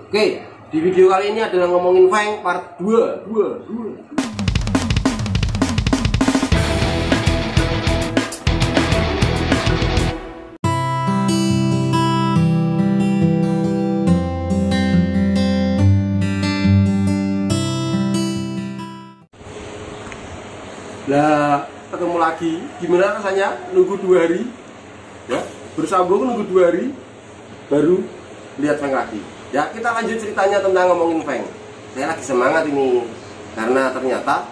Oke, di video kali ini adalah ngomongin Feng part 2. Nah, ketemu lagi. Gimana rasanya nunggu 2 hari? Ya, bersambung nunggu 2 hari baru lihat Feng lagi. Ya, kita lanjut ceritanya tentang ngomongin Feng. Saya lagi semangat ini karena ternyata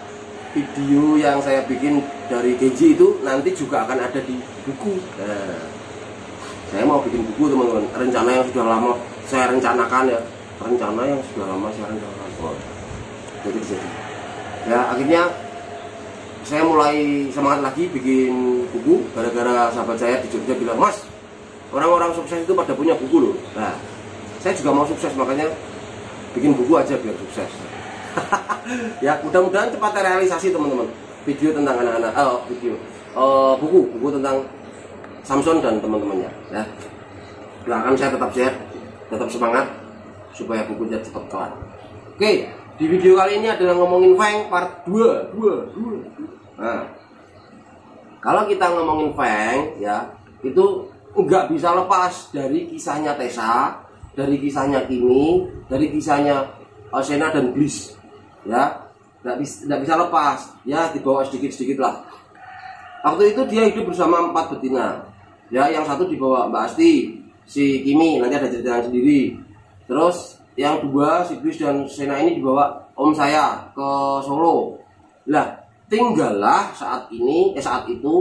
video yang saya bikin dari Genji itu nanti juga akan ada di buku. Nah, saya mau bikin buku, teman-teman. Rencana yang sudah lama saya rencanakan ya. Rencana yang sudah lama saya rencanakan. Oh, jadi. Ya, akhirnya saya mulai semangat lagi bikin buku gara-gara sahabat saya di Jogja bilang, "Mas, orang-orang sukses itu pada punya buku loh." Nah, saya juga mau sukses, makanya bikin buku aja biar sukses. Ya, mudah-mudahan cepat terrealisasi, teman-teman. Video tentang anak-anak, buku tentang Samson dan teman-temannya. Ya, doakan saya tetap sehat, tetap semangat supaya bukunya cepat kelar. Oke, di video kali ini adalah ngomongin Feng part 2. Nah, kalau kita ngomongin Feng, ya, itu nggak bisa lepas dari kisahnya Tessa, dari kisahnya Kimi, dari kisahnya Sena dan Bliss, ya, nggak bisa lepas, ya, dibawa sedikit-sedikit lah. Waktu itu dia hidup bersama 4 betina, ya, yang satu dibawa Mbak Asti, si Kimi, nanti ada ceritanya sendiri. Terus yang 2 si Bliss dan Sena ini dibawa om saya ke Solo. Lah, tinggallah saat itu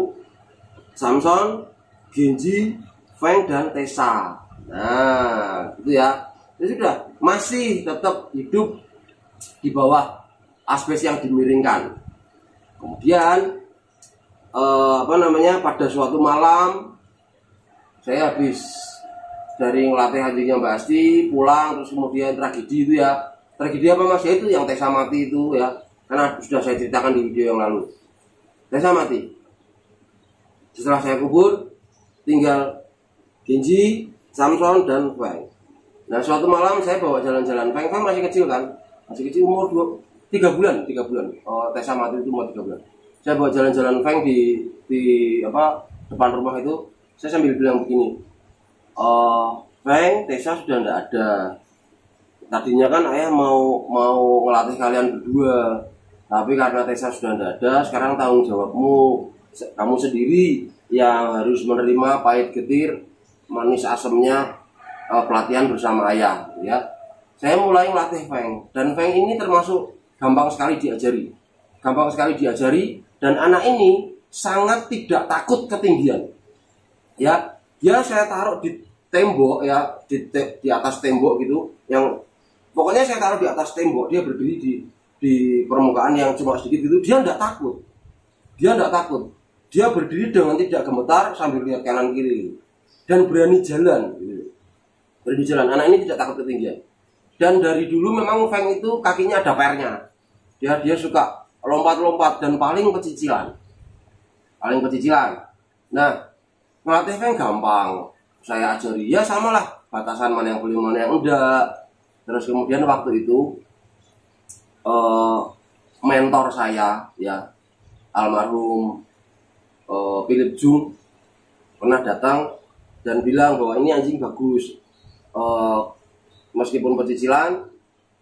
Samson, Genji, Feng dan Tessa. Nah, itu ya. Ya sudah, masih tetap hidup di bawah asbes yang dimiringkan. Kemudian pada suatu malam saya habis dari ngelatih anjingnya Mbak Asti, pulang, terus kemudian tragedi itu ya. Tragedi apa Mas? Ya itu yang Tessa mati itu ya. Karena sudah saya ceritakan di video yang lalu. Tessa mati. Setelah saya kubur, tinggal Genji, Samson, dan Feng. Nah, suatu malam saya bawa jalan-jalan. Feng masih kecil kan? Masih kecil, umur 3 bulan. Oh, Tessa mati itu umur 3 bulan. Saya bawa jalan-jalan Feng di depan rumah itu. Saya sambil bilang begini, Feng, Tessa sudah tidak ada. Tadinya kan ayah mau ngelatih kalian berdua, tapi karena Tessa sudah tidak ada, sekarang tanggung jawabmu, kamu sendiri yang harus menerima pahit getir, manis asemnya pelatihan bersama ayah. Ya, saya mulai ngelatih Feng, dan Feng ini termasuk gampang sekali diajari, dan anak ini sangat tidak takut ketinggian. Ya, dia saya taruh di tembok ya, di atas tembok gitu, yang pokoknya saya taruh di atas tembok, dia berdiri di permukaan yang cuma sedikit gitu, dia tidak takut. Dia berdiri dengan tidak gemetar sambil lihat kanan kiri dan berani jalan. Anak ini tidak takut ketinggian. Dan dari dulu memang Feng itu kakinya ada pernya. Dia suka lompat-lompat dan paling pecicilan. Nah, melatih Feng gampang. Saya ajari, ya samalah, batasan mana yang boleh, mana yang enggak. Terus kemudian waktu itu mentor saya, ya, almarhum Philip Jung, pernah datang dan bilang bahwa ini anjing bagus, meskipun pecicilan,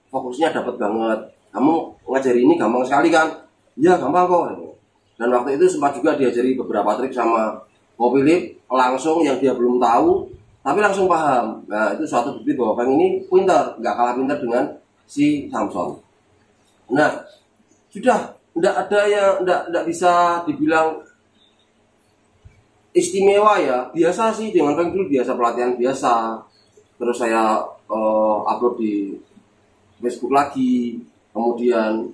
fokusnya dapat banget. Kamu ngajari ini gampang sekali kan? Ya gampang kok. Dan waktu itu sempat juga diajari beberapa trik sama Philip langsung, yang dia belum tahu tapi langsung paham. Nah, itu suatu bukti bahwa Feng ini pintar, nggak kalah pintar dengan si Samson. Nah, sudah nggak bisa dibilang istimewa ya, biasa sih dengan Feng dulu, biasa, pelatihan biasa. Terus saya upload di Facebook lagi. Kemudian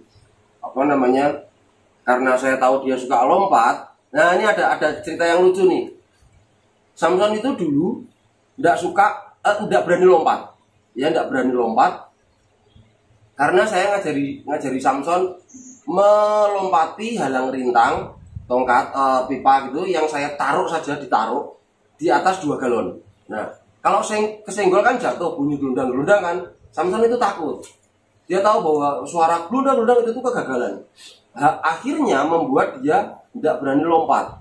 karena saya tahu dia suka lompat. Nah, ini ada cerita yang lucu nih. Samson itu dulu tidak berani lompat. Ya, tidak berani lompat. Karena saya ngajari Samson melompati halang rintang, tongkat pipa gitu, yang saya ditaruh di atas 2 galon. Nah, Kalau kesenggol kan jatuh, bunyi gelundang-gelundang kan. Samson itu takut. Dia tahu bahwa suara gelundang-gelundang itu kegagalan. Akhirnya membuat dia tidak berani lompat.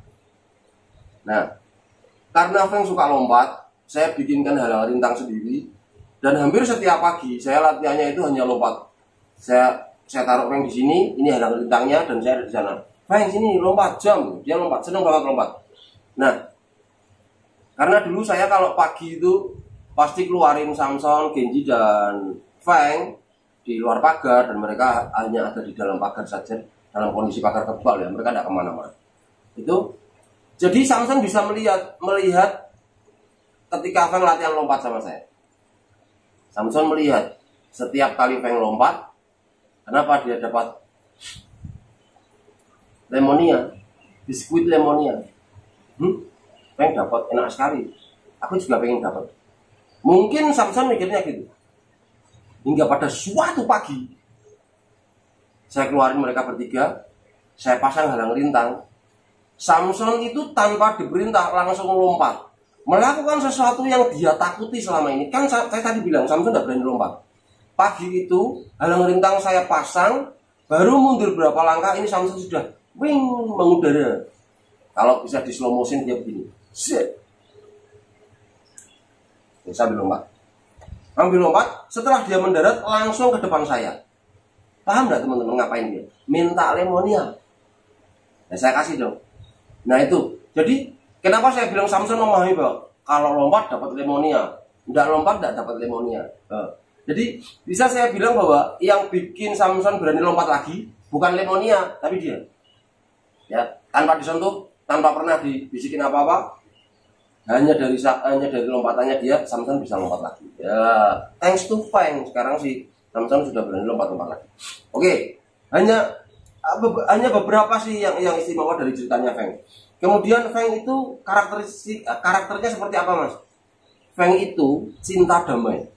Nah, karena Feng suka lompat, saya bikinkan hal-hal rintang sendiri. Dan hampir setiap pagi saya latihannya itu hanya lompat. Saya taruh Feng di sini, ini halang rintangnya, dan saya ada di sana. Feng sini lompat, jam, dia lompat, senang banget lompat. Nah, karena dulu saya kalau pagi itu pasti keluarin Samson, Genji, dan Feng di luar pagar, dan mereka hanya ada di dalam pagar saja, dalam kondisi pagar kebal ya, mereka tidak kemana-mana. Itu jadi Samson bisa melihat ketika Feng latihan lompat sama saya. Samson melihat setiap kali Feng lompat, kenapa dia dapat lemonia, biskuit lemonia. Feng dapat, enak sekali. Aku juga pengen dapat. Mungkin Samson mikirnya gitu. Hingga pada suatu pagi, saya keluarin mereka bertiga, saya pasang halang rintang. Samson itu tanpa diperintah langsung lompat, melakukan sesuatu yang dia takuti selama ini. Kan saya tadi bilang Samson tidak berani lompat. Pagi itu halang rintang saya pasang, baru mundur berapa langkah ini Samson sudah wing mengudara. Kalau bisa di slow motion dia begini. Set. Sambil lompat. Ambil lompat, setelah dia mendarat langsung ke depan saya. Paham nggak teman-teman ngapain dia? Minta lemonia. Nah, saya kasih dong. Nah itu. Jadi kenapa saya bilang Samson memahami bahwa kalau lompat dapat lemonia, tidak lompat tidak dapat lemonia. Jadi bisa saya bilang bahwa yang bikin Samson berani lompat lagi bukan lemonia, tapi dia. Ya, tanpa disentuh, tanpa pernah dibisikin apa-apa, hanya dari lompatannya dia Samson bisa lompat lagi. Ya, thanks to Feng sekarang si Samson sudah berani lompat lagi. Oke, hanya beberapa sih yang istimewa dari ceritanya Feng. Kemudian Feng itu karakternya seperti apa, Mas? Feng itu cinta damai.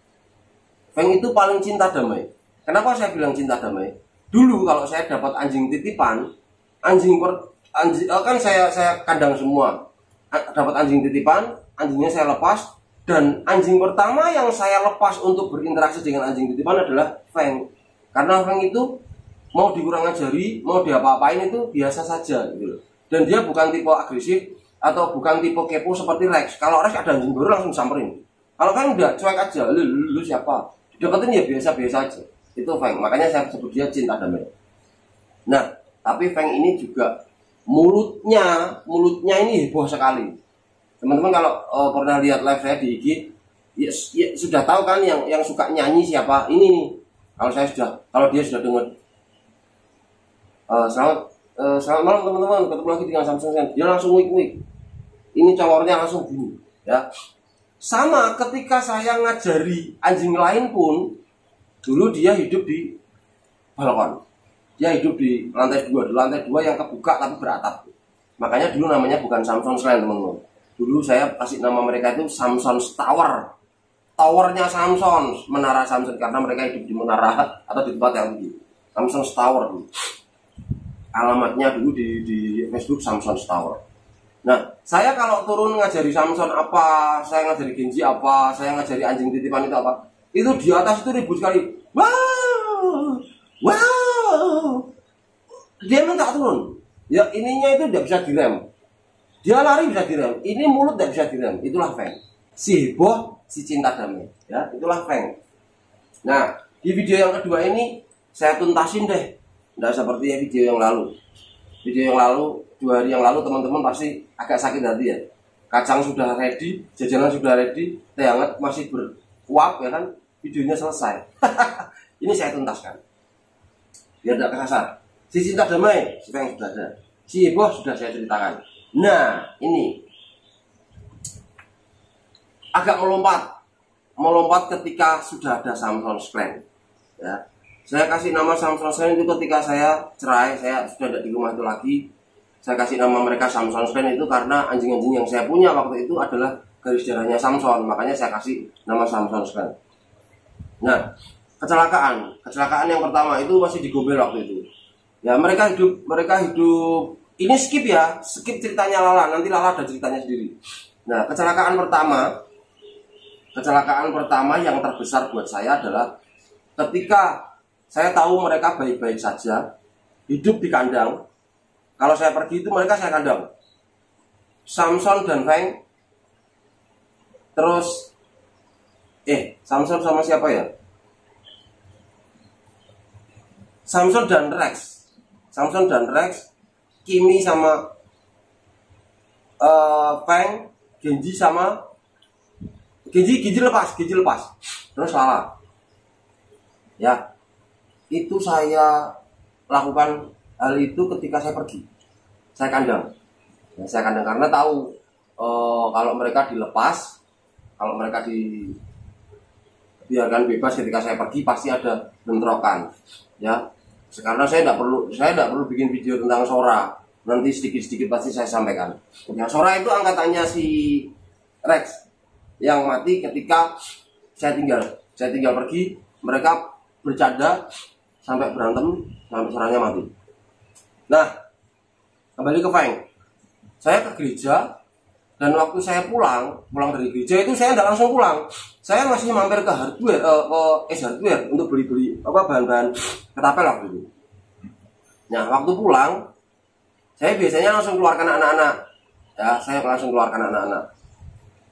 Feng itu paling cinta damai. Kenapa saya bilang cinta damai? Dulu kalau saya dapat anjing titipan, kan saya kandang semua. Dapat anjing titipan, anjingnya saya lepas, dan anjing pertama yang saya lepas untuk berinteraksi dengan anjing titipan adalah Feng. Karena Feng itu mau dikurang ajari, mau diapa-apain itu biasa saja gitu. Dan dia bukan tipe agresif atau bukan tipe kepo seperti Rex. Kalau Rex ada anjing baru langsung samperin. Kalau Feng enggak, cuek aja, lu siapa? Deketin ya biasa-biasa aja. Itu Feng, makanya saya sebut dia cinta damai. Nah, tapi Feng ini juga mulutnya ini heboh sekali. Teman-teman kalau pernah lihat live saya di IG, ya, sudah tahu kan yang suka nyanyi siapa? Ini nih. Kalau dia sudah dengar. Selamat malam teman-teman, ketemu lagi dengan Samson. Dia langsung wik. Ini congornya langsung bunyi, ya. Sama ketika saya ngajari anjing lain pun, dulu dia hidup di balkon. Dia hidup di lantai 2 yang kebuka tapi beratap. Makanya dulu namanya bukan Samson Shrine, teman-teman. Dulu saya kasih nama mereka itu Samson Tower. Towernya Samson, menara Samson, karena mereka hidup di menara atau di tempat yang tinggi. Samson Tower dulu. Alamatnya dulu di Facebook Samson Tower. Nah, saya kalau turun ngajari Samson apa, saya ngajari Genji apa, saya ngajari anjing titipan itu apa, itu di atas itu ribut sekali. Wow. Dia minta turun. Ya ininya itu tidak bisa direm. Dia lari bisa direm. Ini mulut tidak bisa direm. Itulah Feng. Si heboh, si cinta damai. Ya, itulah Feng. Nah, di video yang kedua ini saya tuntasin deh. Tidak seperti video yang lalu. Video yang lalu, 2 hari yang lalu teman-teman pasti agak sakit hati ya. Kacang sudah ready, jajanan sudah ready, teh hangat masih beruap ya kan. Videonya selesai. Ini saya tuntaskan. Biar tidak kesasar. Si cinta damai, si Feng sudah ada. Si heboh sudah saya ceritakan. Nah, ini agak melompat ketika sudah ada Samson Shrine. Ya, saya kasih nama Samson Shrine itu ketika saya cerai, saya sudah tidak di rumah itu lagi. Saya kasih nama mereka Samson Shrine itu karena anjing-anjing yang saya punya waktu itu adalah garis darahnya Samson, makanya saya kasih nama Samson Shrine. Nah, kecelakaan yang pertama itu masih di Gombel waktu itu. Ya, mereka hidup ini skip ceritanya Lala, nanti Lala ada ceritanya sendiri. Nah, kecelakaan pertama Kecelakaan pertama yang terbesar buat saya adalah ketika saya tahu mereka baik-baik saja, hidup di kandang. Kalau saya pergi itu mereka saya kandang. Samson dan Feng. Terus Samson sama siapa ya? Samson dan Rex, Kimi sama Feng, Genji sama Genji lepas. Terus salah. Ya, itu saya lakukan hal itu ketika saya pergi. Saya kandang. Ya, saya kandang karena tahu kalau mereka dilepas, kalau mereka dibiarkan bebas ketika saya pergi pasti ada bentrokan. Ya, sekarang saya tidak perlu bikin video tentang Sora. Nanti sedikit-sedikit pasti saya sampaikan. Yang Sora itu angkatannya si Rex yang mati ketika saya tinggal pergi, mereka bercanda sampai berantem sampai Soranya mati. Nah, kembali ke Feng. Saya ke gereja dan waktu saya pulang dari gereja itu saya tidak langsung pulang. Saya masih mampir ke hardware, ke hardware untuk beli bahan-bahan ketapel waktu itu. Nah, waktu pulang saya biasanya langsung keluarkan anak-anak. Ya, saya langsung keluarkan anak-anak.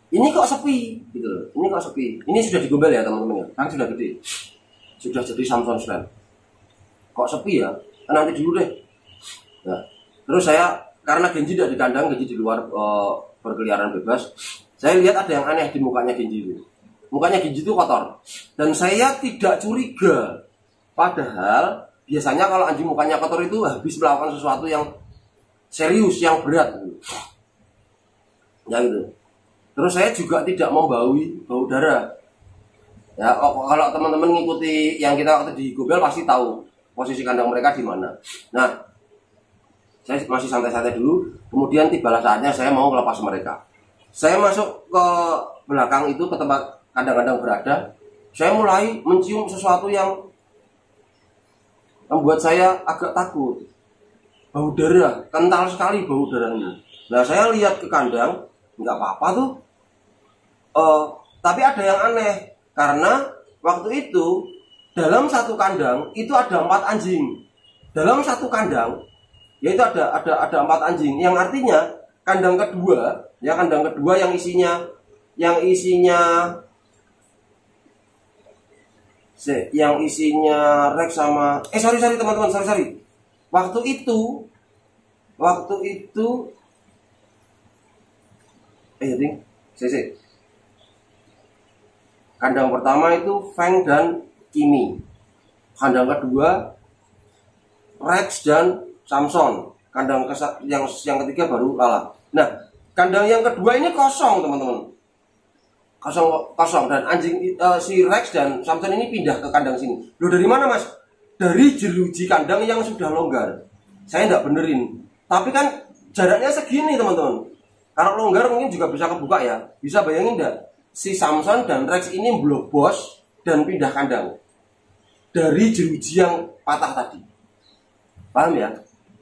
Ini kok sepi gitu loh. Ini kok sepi. Ini sudah digombel ya teman-teman ya. Kan sudah gede. Sudah jadi Samson Slam. Kok sepi ya? Nanti dulu deh. Nah, terus saya karena Genji tidak di kandang, Genji di luar berkeliaran bebas. Saya lihat ada yang aneh di mukanya Genji itu. Mukanya Genji itu kotor. Dan saya tidak curiga. Padahal biasanya kalau anjing mukanya kotor itu habis melakukan sesuatu yang serius, yang berat. Ya gitu. Terus saya juga tidak membaui bau darah. Ya, kalau teman-teman ngikuti yang kita waktu di Gobel pasti tahu posisi kandang mereka di mana. Nah, saya masih santai-santai dulu. Kemudian tibalah saatnya saya mau melepas mereka. Saya masuk ke belakang itu ke tempat kandang-kandang berada. Saya mulai mencium sesuatu yang membuat saya agak takut. Bau darah, kental sekali bau darahnya. Nah, saya lihat ke kandang, nggak apa-apa tuh. Tapi ada yang aneh karena waktu itu dalam satu kandang itu ada 4 anjing. Dalam satu kandang yaitu ada 4 anjing. Yang artinya kandang kedua yang isinya Rex sama sorry teman-teman, sorry. Waktu itu kandang pertama itu Feng dan Kimi. Kandang kedua Rex dan Samson. Kandang yang ketiga baru Lala. Nah, kandang yang kedua ini kosong, teman-teman. Kosong dan anjing si Rex dan Samson ini pindah ke kandang sini. Loh, dari mana, Mas? Dari jeruji kandang yang sudah longgar. Saya tidak benerin. Tapi kan jaraknya segini, teman-teman. Kalau longgar mungkin juga bisa kebuka ya. Bisa bayangin enggak? Si Samson dan Rex ini blobos dan pindah kandang dari jeruji yang patah tadi. Paham ya?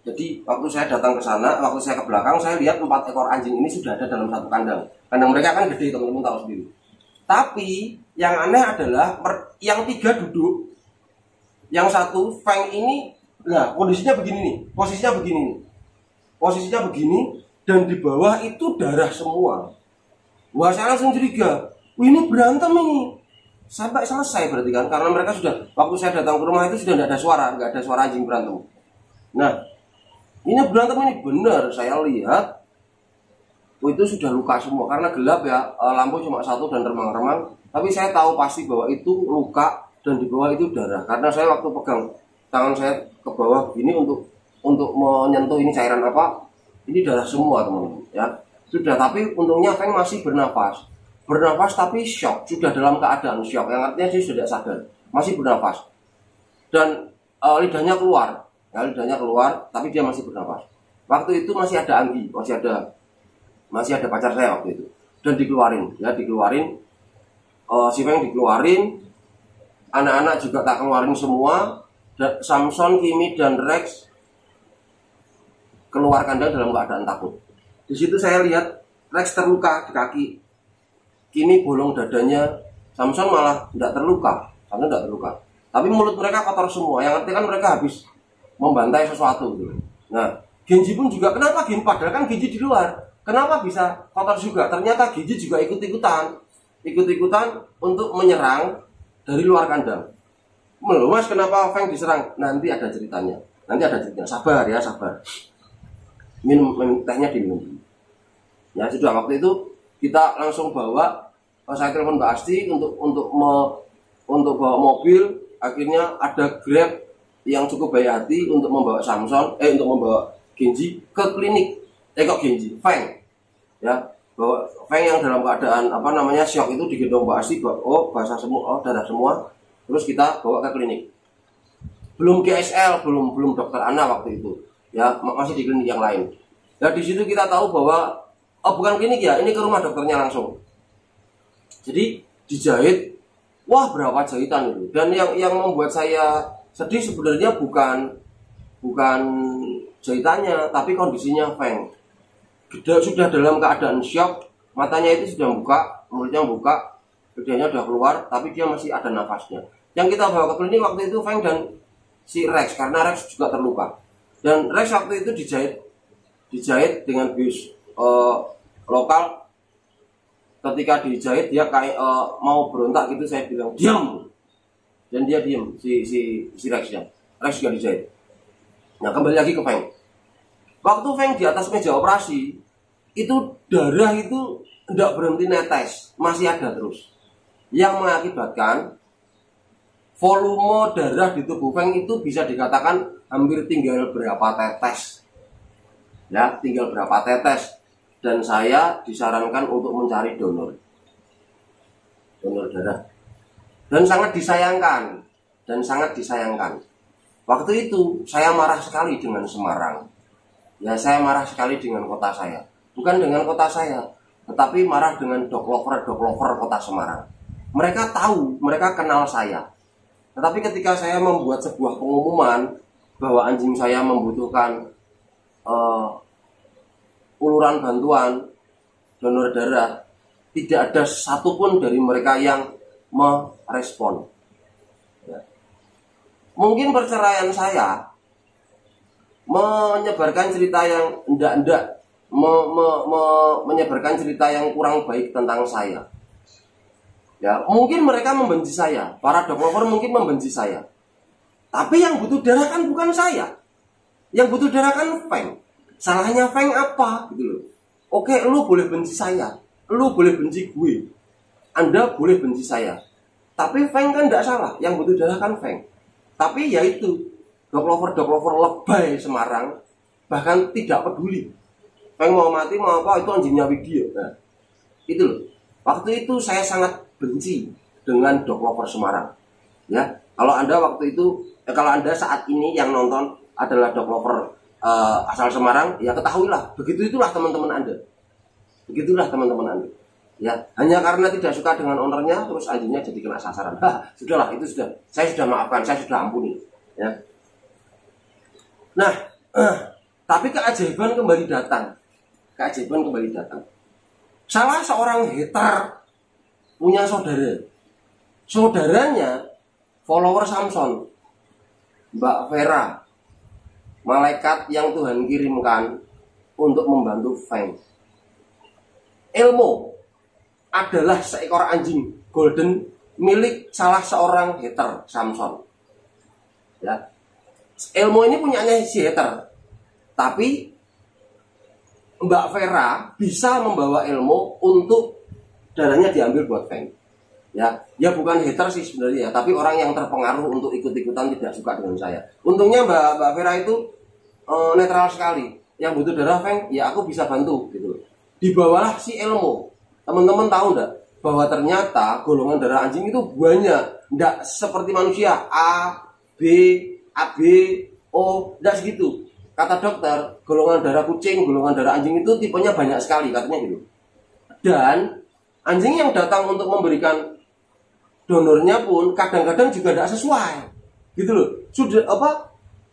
Jadi waktu saya datang ke sana, waktu saya ke belakang, saya lihat 4 ekor anjing ini sudah ada dalam satu kandang. Kandang mereka kan gede, teman-teman tahu sendiri. Tapi yang aneh adalah yang 3 duduk, yang 1 Feng ini, nah posisinya begini dan di bawah itu darah semua. Wah, saya langsung curiga. Ini berantem ini. Sampai selesai berarti kan. Karena mereka sudah, waktu saya datang ke rumah itu sudah tidak ada suara anjing berantem. Nah, ini berantem ini benar. Saya lihat itu sudah luka semua. Karena gelap ya, lampu cuma 1 dan remang-remang. Tapi saya tahu pasti bahwa itu luka dan di bawah itu darah. Karena saya waktu pegang tangan saya ke bawah begini untuk menyentuh ini cairan apa, ini darah semua, teman-teman ya. Sudah, tapi untungnya Feng masih bernafas tapi shock, sudah dalam keadaan shock, yang artinya dia sudah sadar, masih bernafas dan lidahnya keluar, tapi dia masih bernafas. Waktu itu masih ada Anggi, masih ada pacar saya waktu itu, dan dikeluarin, si Feng dikeluarin, anak-anak juga tak keluarin semua, dan Samson, Kimi dan Rex keluar kandang dalam keadaan takut. Di situ saya lihat Rex terluka di kaki, kini bolong dadanya Samson malah tidak terluka, karena tidak terluka. Tapi mulut mereka kotor semua, yang artinya kan mereka habis membantai sesuatu gitu. Nah, Genji pun juga, kenapa Genji? Padahal kan Genji di luar, kenapa bisa kotor juga? Ternyata Genji juga ikut-ikutan untuk menyerang dari luar kandang. Mas, kenapa Feng diserang? Nanti ada ceritanya. Sabar ya, sabar. Minum tehnya diminum. Ya sudah, waktu itu kita langsung bawa, saya telepon Mbak Asti untuk bawa mobil. Akhirnya ada Grab yang cukup baik hati untuk membawa untuk membawa Genji ke klinik. Feng. Ya, bahwa Feng yang dalam keadaan syok itu digendong Mbak Asti, basah semua, darah semua. Terus kita bawa ke klinik. Belum GSL, belum dokter Ana waktu itu. Ya, masih di klinik yang lain. Ya, di situ kita tahu bahwa bukan klinik ya, ini ke rumah dokternya langsung. Jadi dijahit, wah berapa jahitan itu. Dan yang membuat saya sedih sebenarnya bukan jahitannya, tapi kondisinya Feng. Sudah dalam keadaan syok, matanya itu sudah buka, mulutnya buka, gedenya sudah keluar, tapi dia masih ada nafasnya. Yang kita bawa ke klinik waktu itu Feng dan si Rex, karena Rex juga terluka. Dan Rex waktu itu dijahit dengan bius lokal. Ketika dijahit dia kayak mau berontak gitu, saya bilang diam, dan dia diam, si Rexnya. Rex juga dijahit. Nah, kembali lagi ke Feng. Waktu Feng di atas meja operasi, itu darah itu tidak berhenti netes, masih ada terus, yang mengakibatkan volume darah di tubuh Feng itu bisa dikatakan hampir tinggal berapa tetes. Ya, tinggal berapa tetes. Dan saya disarankan untuk mencari donor darah. Dan sangat disayangkan. Waktu itu saya marah sekali dengan Semarang. Ya, saya marah sekali dengan kota saya. Bukan dengan kota saya, tetapi marah dengan dog lover kota Semarang. Mereka tahu, mereka kenal saya. Tetapi ketika saya membuat sebuah pengumuman bahwa anjing saya membutuhkan uluran bantuan donor darah, tidak ada satupun dari mereka yang merespon. Ya. Mungkin perceraian saya menyebarkan cerita yang menyebarkan cerita yang kurang baik tentang saya. Ya, mungkin mereka membenci saya, para dokter mungkin membenci saya. Tapi yang butuh darah kan bukan saya. Yang butuh darah kan Feng. Salahnya Feng apa gitu loh. Oke, lu boleh benci saya, lu boleh benci gue, Anda boleh benci saya, tapi Feng kan tidak salah. Yang butuh darah kan Feng. Tapi ya itu, dog lover lebay Semarang bahkan tidak peduli. Feng mau mati mau apa, itu anjingnya Widya. Nah, itu loh. Waktu itu saya sangat benci dengan dog lover Semarang. Ya, kalau Anda saat ini yang nonton adalah dog lover asal Semarang, ya ketahuilah, itulah teman-teman Anda. Ya, hanya karena tidak suka dengan ownernya, terus anjingnya jadi kena sasaran. Sudahlah, itu sudah. Saya sudah maafkan, saya sudah ampuni. Ya. Nah, tapi keajaiban kembali datang. Salah seorang hater punya saudara. Saudaranya follower Samson, Mbak Vera, malaikat yang Tuhan kirimkan untuk membantu Feng. Elmo adalah seekor anjing golden milik salah seorang hater Samson. Ya. Elmo ini punyanya si hater, tapi Mbak Vera bisa membawa Elmo untuk darahnya diambil buat Feng. Ya bukan hater sih sebenarnya, tapi orang yang terpengaruh untuk ikut-ikutan tidak suka dengan saya. Untungnya Mbak Vera itu netral sekali. Yang butuh darah Feng, ya aku bisa bantu gitu. Dibawalah si Elmo. Teman-teman tahu enggak bahwa ternyata golongan darah anjing itu banyak, enggak seperti manusia A, B, AB, O, enggak segitu. Kata dokter, golongan darah kucing, golongan darah anjing itu tipenya banyak sekali katanya gitu. Dan anjing yang datang untuk memberikan donornya pun kadang-kadang juga tidak sesuai. Gitu loh. Sudah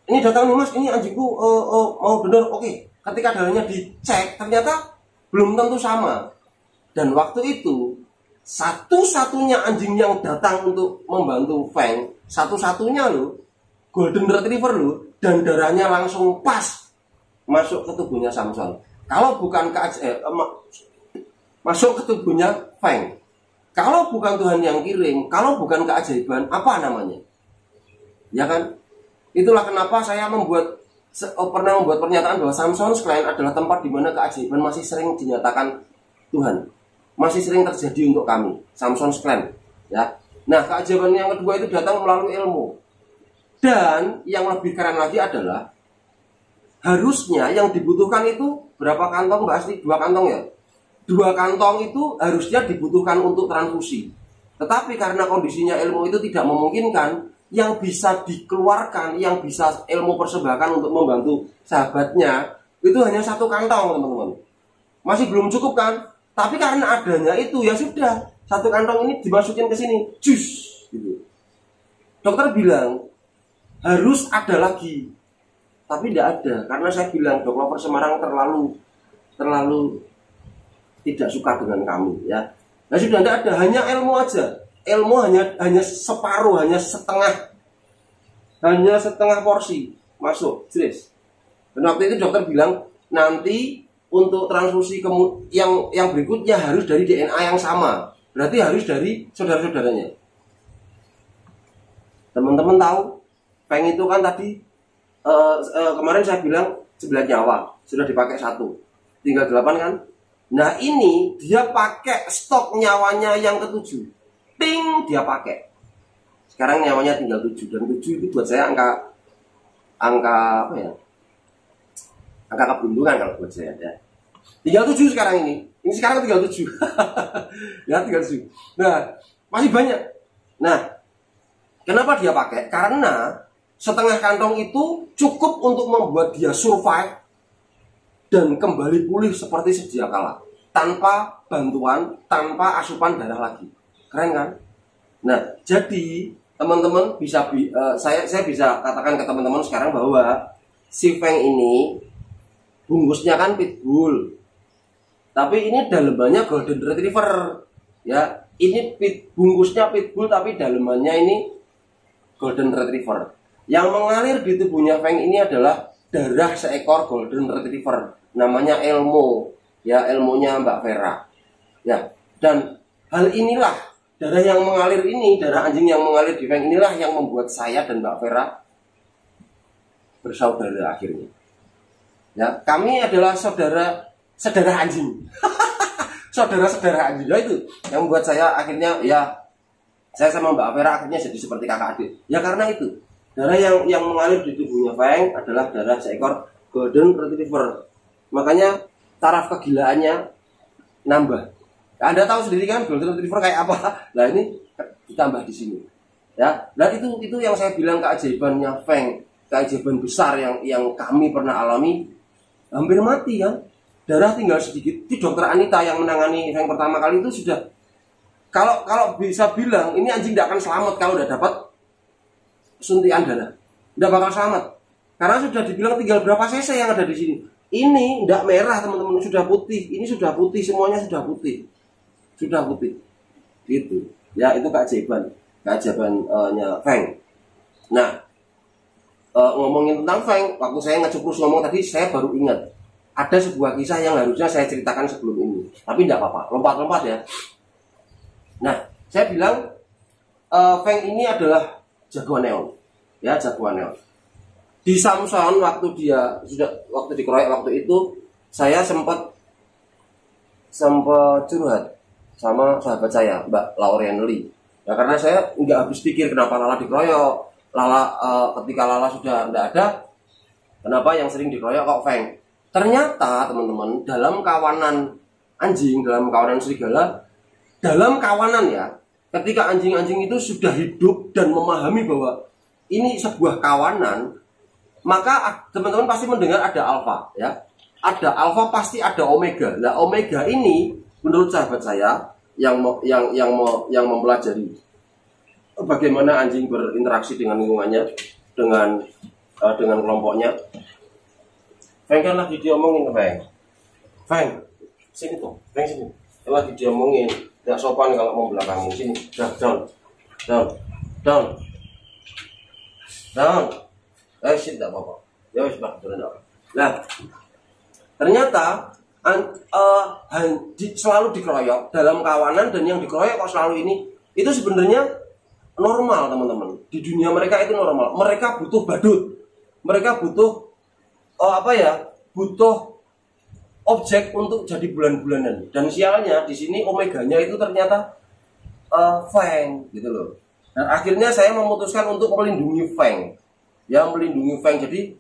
ini datang nih mas, ini anjingku mau donor, oke. Ketika darahnya dicek, ternyata belum tentu sama. Dan waktu itu satu-satunya anjing yang datang untuk membantu Feng, satu-satunya loh, Golden Retriever loh, dan darahnya langsung pas masuk ke tubuhnya Samson. Kalau bukan masuk ke tubuhnya Feng. Kalau bukan Tuhan yang kirim, kalau bukan keajaiban, apa namanya? Ya kan? Itulah kenapa saya pernah membuat pernyataan bahwa Samson's Clan adalah tempat di mana keajaiban masih sering dinyatakan Tuhan. Masih sering terjadi untuk kami, Samson's Clan. Ya. Nah, keajaiban yang kedua itu datang melalui ilmu. Dan yang lebih keren lagi adalah harusnya yang dibutuhkan itu berapa kantong Mbak Asti? 2 kantong ya? 2 kantong itu harusnya dibutuhkan untuk transfusi. Tetapi karena kondisinya ilmu itu tidak memungkinkan, yang bisa dikeluarkan, yang bisa ilmu persembahkan untuk membantu sahabatnya, itu hanya 1 kantong, teman-teman. Masih belum cukup kan? Tapi karena adanya itu, ya sudah, 1 kantong ini dimasukin ke sini, jus, gitu. Dokter bilang harus ada lagi, tapi tidak ada. Karena saya bilang Dok Lover Semarang terlalu tidak suka dengan kami, ya. Nah sudah tidak ada, hanya ilmu aja. Ilmu hanya separuh, hanya setengah porsi masuk, jelas. Dan waktu itu dokter bilang nanti untuk transfusi yang berikutnya harus dari DNA yang sama, berarti harus dari saudara-saudaranya. Teman-teman tahu, Feng itu kan tadi kemarin saya bilang 9 nyawa sudah dipakai 1, tinggal 8 kan. Nah ini dia pakai stok nyawanya yang ke-7. Ting, dia pakai. Sekarang nyawanya tinggal 7. Dan 7 itu buat saya angka apa ya? Angka keberuntungan kalau buat saya ya. Tinggal 7 sekarang ini. Ini sekarang tinggal 7. Ya, tinggal 7. Nah, masih banyak. Nah, kenapa dia pakai? Karena setengah kantong itu cukup untuk membuat dia survive dan kembali pulih seperti sedia kala, tanpa bantuan, tanpa asupan darah lagi. Keren kan? Nah, jadi teman-teman saya bisa katakan ke teman-teman sekarang bahwa si Feng ini bungkusnya kan pitbull, tapi ini dalemannya Golden Retriever. Ya, ini bungkusnya pitbull tapi dalemannya ini Golden Retriever. Yang mengalir di tubuhnya Feng ini adalah darah seekor Golden Retriever. Namanya Elmo, ya, ilmunya Mbak Vera. Ya, dan hal inilah, darah yang mengalir ini, darah anjing yang mengalir di Feng inilah yang membuat saya dan Mbak Vera bersaudara akhirnya. Ya, kami adalah saudara anjing. Saudara anjing. Ya itu yang membuat saya akhirnya, ya, saya sama Mbak Vera akhirnya jadi seperti kakak adik. Ya karena itu, darah yang mengalir di tubuhnya Feng adalah darah seekor Golden Retriever. Makanya taraf kegilaannya nambah. Anda tahu sendiri kan Golden Retriever kayak apa? Nah ini ditambah di sini. Ya, dan itu yang saya bilang keajaibannya Feng, keajaiban besar yang kami pernah alami. Hampir mati kan, darah tinggal sedikit. Itu dokter Anita yang menangani Feng pertama kali itu sudah, kalau bisa bilang ini anjing tidak akan selamat kalau udah dapat suntikan darah, tidak bakal selamat. Karena sudah dibilang tinggal berapa cc yang ada di sini. Ini tidak merah teman-teman, sudah putih. Ini sudah putih, semuanya sudah putih. Sudah putih. Gitu. Ya, itu keajaibannya Feng. Nah, ngomongin tentang Feng, waktu saya ngecuprus ngomong tadi, saya baru ingat ada sebuah kisah yang harusnya saya ceritakan sebelum ini. Tapi tidak apa-apa, lompat-lompat ya. Nah, saya bilang Feng ini adalah jagoan neon. Ya, jagoan neon. Di Samson waktu dikeroyok waktu itu, saya sempat curhat sama sahabat saya, Mbak Lauren Lee. Ya karena saya nggak habis pikir kenapa Lala dikeroyok. Ketika Lala sudah tidak ada, kenapa yang sering dikeroyok kok Feng? Ternyata teman-teman, dalam kawanan anjing, dalam kawanan serigala, dalam kawanan ya, ketika anjing-anjing itu sudah hidup dan memahami bahwa ini sebuah kawanan, maka teman-teman pasti mendengar ada alfa, ya. Ada alfa pasti ada omega. Nah, omega ini menurut sahabat saya yang mempelajari bagaimana anjing berinteraksi dengan lingkungannya, dengan kelompoknya. Feng kan lagi diomongin ke Feng. Feng, sini tuh, Feng sini. lagi diomongin, tidak sopan kalau mau belakangin. Sini, down. Sit, tidak apa-apa. Ya wis, Pak, nah, ternyata selalu dikeroyok dalam kawanan, dan yang dikeroyok kok selalu ini, itu sebenarnya normal, teman-teman. Di dunia mereka itu normal. Mereka butuh badut, mereka butuh butuh objek untuk jadi bulan-bulanan. Dan sialnya di sini omeganya itu ternyata Feng gitu loh. Dan akhirnya saya memutuskan untuk melindungi Feng, ya, melindungi Feng. Jadi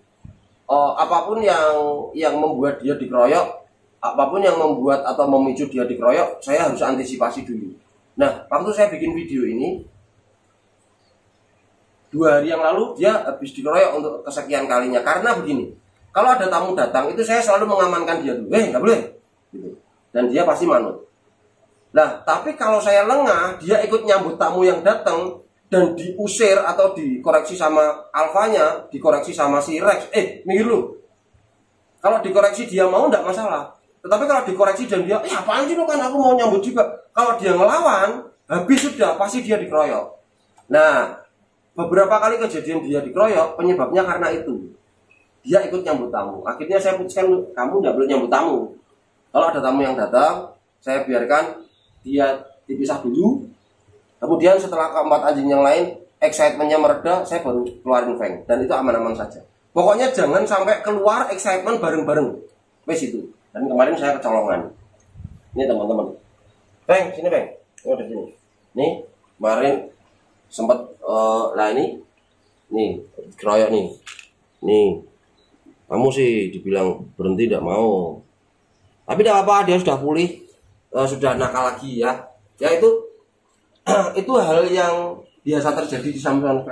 apapun yang membuat dia dikeroyok, apapun yang membuat atau memicu dia dikeroyok, saya harus antisipasi dulu. Nah, waktu saya bikin video ini 2 hari yang lalu, dia habis dikeroyok untuk kesekian kalinya. Karena begini, kalau ada tamu datang, itu saya selalu mengamankan dia dulu. Nggak boleh gitu. Dan dia pasti manut. Nah, tapi kalau saya lengah, dia ikut nyambut tamu yang datang, dan diusir atau dikoreksi sama alfanya, dikoreksi sama si Rex. Minggir lu. Kalau dikoreksi dia mau, enggak masalah. Tetapi kalau dikoreksi dan dia, apaan sih lu, kan aku mau nyambut juga. Kalau dia ngelawan, habis sudah, pasti dia dikeroyok. Nah, beberapa kali kejadian dia dikeroyok, penyebabnya karena itu. Dia ikut nyambut tamu. Akhirnya saya putuskan, kamu enggak boleh nyambut tamu. Kalau ada tamu yang datang, saya biarkan dia dipisah dulu. Kemudian setelah keempat anjing yang lain excitementnya mereda, saya baru keluarin Feng. Dan itu aman-aman saja. Pokoknya jangan sampai keluar excitement bareng-bareng. Wes itu. Dan kemarin saya kecolongan. Ini teman-teman. Feng, sini Feng. Oh, di sini. Nih, kemarin sempat ini. Nih, keroyok nih. Nih. Kamu sih dibilang berhenti tidak mau. Tapi tidak apa, dia sudah pulih. Sudah nakal lagi ya. Ya itu hal yang biasa terjadi di Samsung.